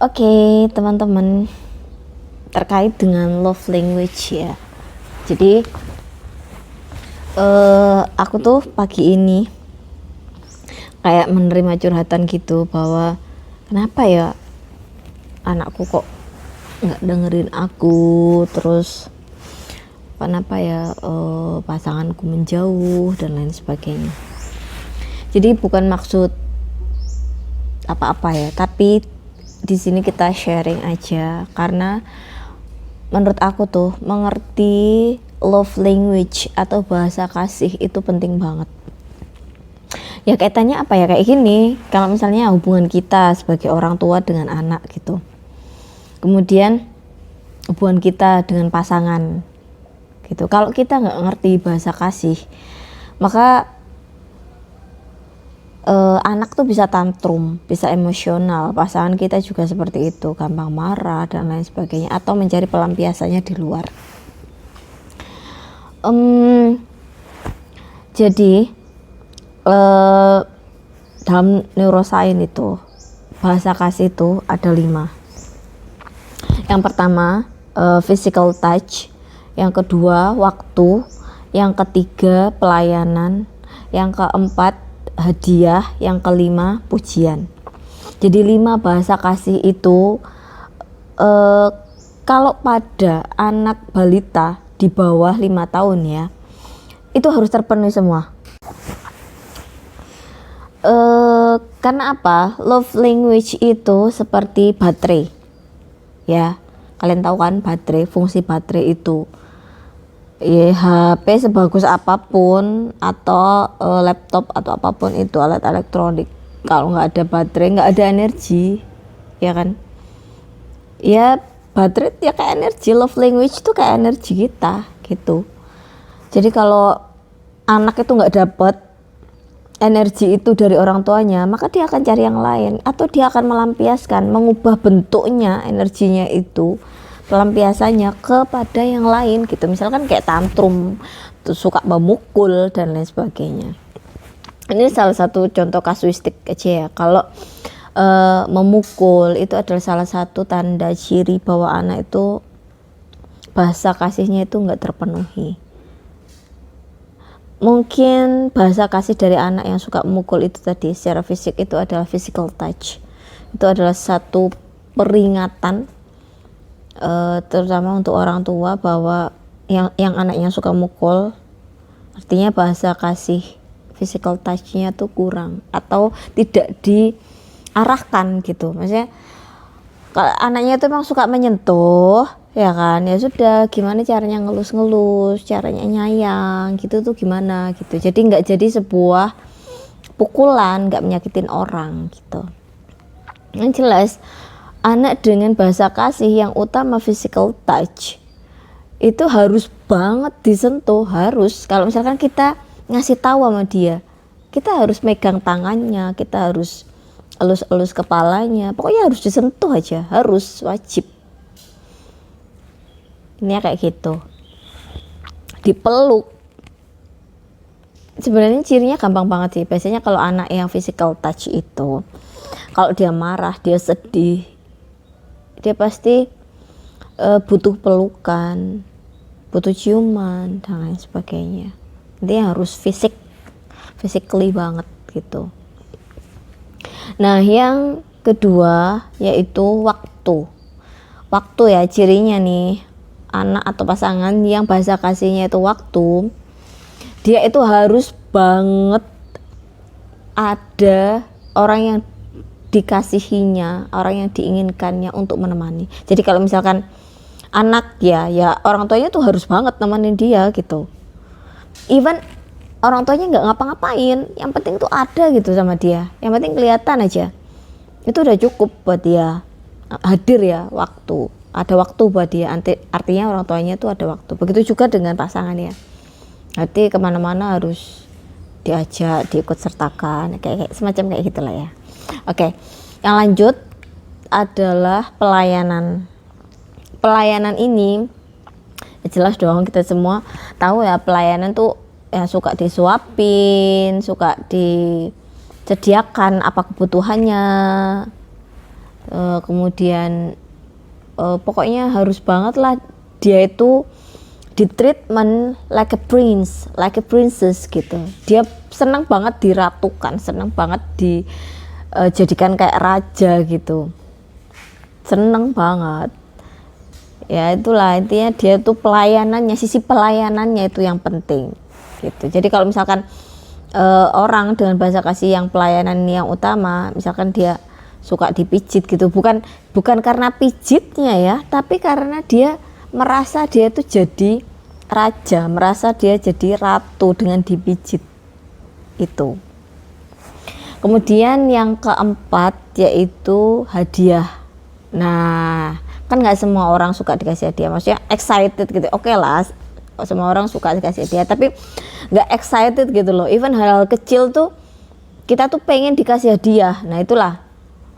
Oke, teman-teman, terkait dengan love language ya. Jadi aku tuh pagi ini kayak menerima curhatan gitu bahwa kenapa ya anakku kok nggak dengerin aku, terus kenapa ya pasanganku menjauh dan lain sebagainya. Jadi bukan maksud apa-apa ya, tapi di sini kita sharing aja karena menurut aku tuh mengerti love language atau bahasa kasih itu penting banget. Ya kaitannya apa ya, kayak gini, kalau misalnya hubungan kita sebagai orang tua dengan anak gitu, kemudian hubungan kita dengan pasangan gitu, kalau kita nggak ngerti bahasa kasih, maka anak tuh bisa tantrum, bisa emosional, pasangan kita juga seperti itu, gampang marah dan lain sebagainya, atau mencari pelampiasannya di luar. Jadi dalam neuroscience itu bahasa kasih itu ada 5. Yang pertama physical touch, yang kedua waktu, yang ketiga pelayanan, yang keempat hadiah, yang kelima pujian. Jadi 5 bahasa kasih itu kalau pada anak balita di bawah 5 tahun ya, itu harus terpenuhi semua. Karena apa? Love language itu seperti baterai ya, kalian tahu kan baterai, fungsi baterai itu ya, HP sebagus apapun atau laptop atau apapun itu alat elektronik, kalau nggak ada baterai nggak ada energi, ya kan? Ya baterai ya kayak energi, love language itu kayak energi kita gitu. Jadi kalau anak itu nggak dapat energi itu dari orang tuanya, maka dia akan cari yang lain, atau dia akan melampiaskan, mengubah bentuknya, energinya itu, pelampiasannya kepada yang lain gitu. Misalkan kayak tantrum, terus suka memukul dan lain sebagainya. Ini salah satu contoh kasuistik aja ya. Kalau memukul itu adalah salah satu tanda ciri bahwa anak itu bahasa kasihnya itu nggak terpenuhi. Mungkin bahasa kasih dari anak yang suka memukul itu tadi secara fisik itu adalah physical touch. Itu adalah satu peringatan terutama untuk orang tua bahwa yang anaknya suka mukul, artinya bahasa kasih physical touch-nya tuh kurang atau tidak diarahkan gitu. Maksudnya kalau anaknya itu memang suka menyentuh, ya kan, ya sudah, gimana caranya ngelus-ngelus, caranya nyayang gitu tuh gimana gitu. Jadi nggak jadi sebuah pukulan, nggak menyakitin orang gitu. Yang jelas anak dengan bahasa kasih yang utama physical touch itu harus banget disentuh, harus. Kalau misalkan kita ngasih tahu sama dia, kita harus megang tangannya, kita harus elus-elus kepalanya, pokoknya harus disentuh aja, harus, wajib. Ini kayak gitu. Dipeluk, sebenarnya cirinya gampang banget sih. Biasanya kalau anak yang physical touch itu, kalau dia marah, dia sedih, dia pasti butuh pelukan, butuh ciuman dan lain sebagainya. Dia harus physically banget gitu. Nah yang kedua yaitu waktu ya, cirinya nih anak atau pasangan yang bahasa kasihnya itu waktu, dia itu harus banget ada orang yang dikasihinya, orang yang diinginkannya untuk menemani. Jadi kalau misalkan anak ya orang tuanya tuh harus banget nemenin dia gitu. Even orang tuanya nggak ngapa-ngapain, yang penting tuh ada gitu sama dia, yang penting kelihatan aja, itu udah cukup buat dia hadir ya, ada waktu buat dia. Artinya orang tuanya tuh ada waktu. Begitu juga dengan pasangan ya, nanti kemana-mana harus diajak, diikut sertakan, kayak semacam kayak gitulah ya. Oke, yang lanjut adalah pelayanan. Pelayanan ini jelas dong, kita semua tahu ya, pelayanan tuh ya suka disuapin, suka disediakan apa kebutuhannya, Kemudian pokoknya harus banget lah dia itu di treatment like a prince, like a princess gitu. Dia senang banget diratukan, senang banget dijadikan kayak raja gitu, seneng banget. Ya itulah intinya, dia tuh pelayanannya, sisi pelayanannya itu yang penting gitu. Jadi kalau misalkan orang dengan bahasa kasih yang pelayanan yang utama, misalkan dia suka dipijit gitu, bukan karena pijitnya ya, tapi karena dia merasa dia itu jadi raja, merasa dia jadi ratu dengan dipijit itu. Kemudian yang keempat yaitu hadiah. Nah, kan nggak semua orang suka dikasih hadiah, maksudnya excited gitu. Oke lah, semua orang suka dikasih hadiah, tapi nggak excited gitu loh. Even hal-hal kecil tuh kita tuh pengen dikasih hadiah. Nah itulah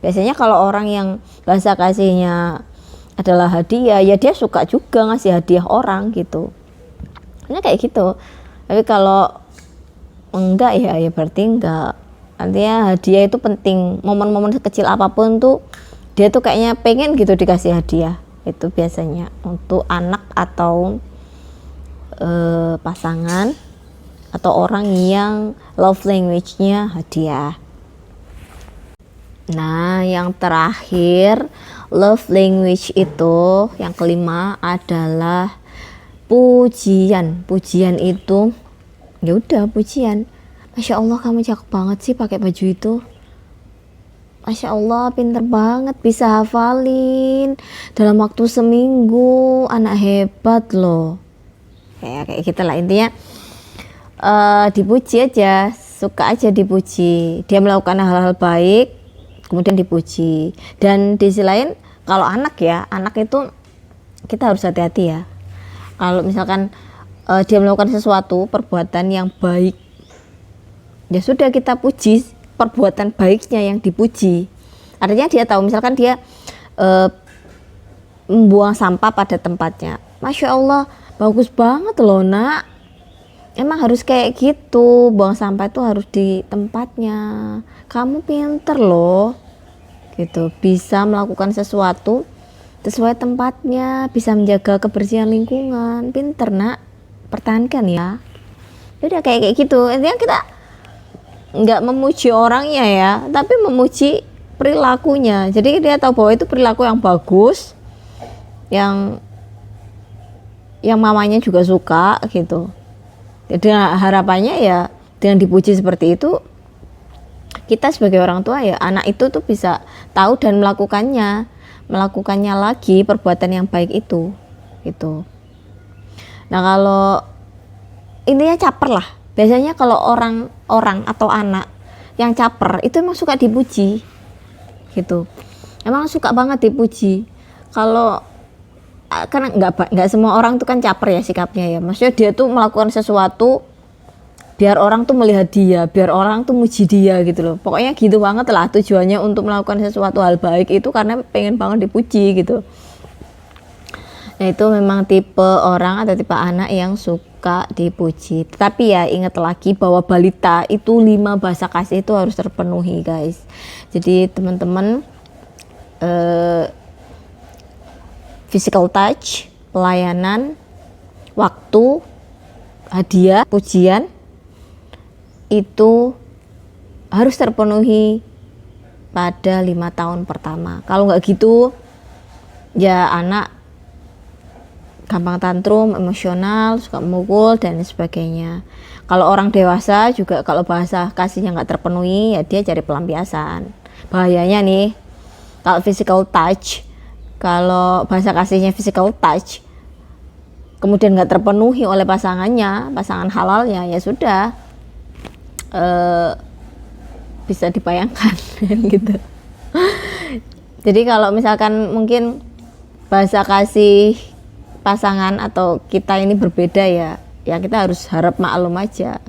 biasanya kalau orang yang bahasa kasihnya adalah hadiah, ya dia suka juga ngasih hadiah orang gitu. Ini kayak gitu. Tapi kalau enggak ya berarti enggak. Artinya hadiah itu penting. Momen-momen kecil apapun tuh dia tuh kayaknya pengen gitu dikasih hadiah. Itu biasanya untuk anak atau pasangan atau orang yang love language-nya hadiah. Nah, yang terakhir love language itu yang kelima adalah pujian. Pujian itu ya udah pujian. Masya Allah kamu cakep banget sih pakai baju itu. Masya Allah pinter banget bisa hafalin dalam waktu seminggu, anak hebat loh. Kayak gitu lah intinya. Dipuji aja, suka aja dipuji. Dia melakukan hal-hal baik kemudian dipuji. Dan di sisi lain kalau anak itu kita harus hati-hati ya. Kalau misalkan dia melakukan sesuatu perbuatan yang baik, ya sudah kita puji perbuatan baiknya yang dipuji. Artinya dia tahu misalkan dia membuang sampah pada tempatnya. Masya Allah bagus banget loh nak, emang harus kayak gitu, buang sampah itu harus di tempatnya, kamu pinter loh gitu, bisa melakukan sesuatu sesuai tempatnya, bisa menjaga kebersihan lingkungan, pinter nak, pertahankan ya. Udah kayak gitu. Intinya kita nggak memuji orangnya ya, tapi memuji perilakunya. Jadi dia tahu bahwa itu perilaku yang bagus, yang mamanya juga suka gitu. Jadi harapannya ya dengan dipuji seperti itu, kita sebagai orang tua ya anak itu tuh bisa tahu dan melakukannya lagi perbuatan yang baik itu gitu. Nah kalau intinya caper lah, biasanya kalau orang atau anak yang caper itu emang suka dipuji gitu, emang suka banget dipuji. Kalau karena nggak semua orang tuh kan caper ya sikapnya ya, maksudnya dia tuh melakukan sesuatu biar orang tuh melihat dia, biar orang tuh muji dia gitu loh. Pokoknya gitu banget lah tujuannya untuk melakukan sesuatu hal baik itu karena pengen banget dipuji gitu. Nah itu memang tipe orang atau tipe anak yang suka dipuji. Tapi ya ingat lagi bahwa balita itu 5 bahasa kasih itu harus terpenuhi guys. Jadi teman-teman physical touch, pelayanan, waktu, hadiah, pujian itu harus terpenuhi pada 5 tahun pertama. Kalau nggak gitu ya anak gampang tantrum, emosional, suka memukul dan sebagainya. Kalau orang dewasa juga kalau bahasa kasihnya nggak terpenuhi ya dia cari pelampiasan. Bahayanya nih kalau physical touch, kalau bahasa kasihnya physical touch kemudian nggak terpenuhi oleh pasangannya, pasangan halalnya, ya sudah bisa dibayangkan gitu. Jadi kalau misalkan mungkin bahasa kasih pasangan atau kita ini berbeda ya kita harus harap maklum aja,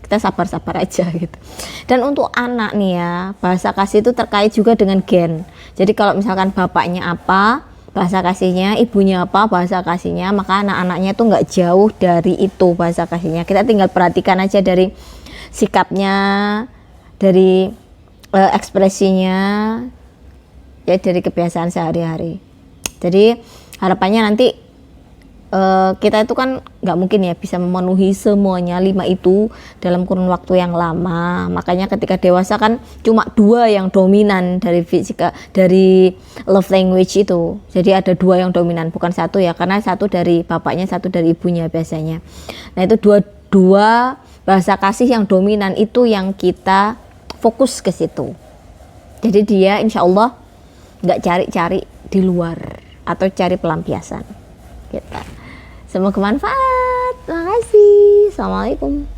kita sabar-sabar aja gitu. Dan untuk anak nih ya, bahasa kasih itu terkait juga dengan gen. Jadi kalau misalkan bapaknya apa bahasa kasihnya, ibunya apa bahasa kasihnya, maka anak-anaknya tuh nggak jauh dari itu bahasa kasihnya. Kita tinggal perhatikan aja dari sikapnya, dari ekspresinya, ya dari kebiasaan sehari-hari. Jadi harapannya nanti kita itu kan nggak mungkin ya bisa memenuhi semuanya 5 itu dalam kurun waktu yang lama. Makanya ketika dewasa kan cuma 2 yang dominan dari fisika, dari love language itu. Jadi ada 2 yang dominan, bukan 1 ya, karena 1 dari bapaknya, 1 dari ibunya biasanya. Nah itu dua bahasa kasih yang dominan itu yang kita fokus ke situ. Jadi dia insya Allah nggak cari-cari di luar atau cari pelampiasan. Gitu. Semoga bermanfaat. Terima kasih. Assalamualaikum.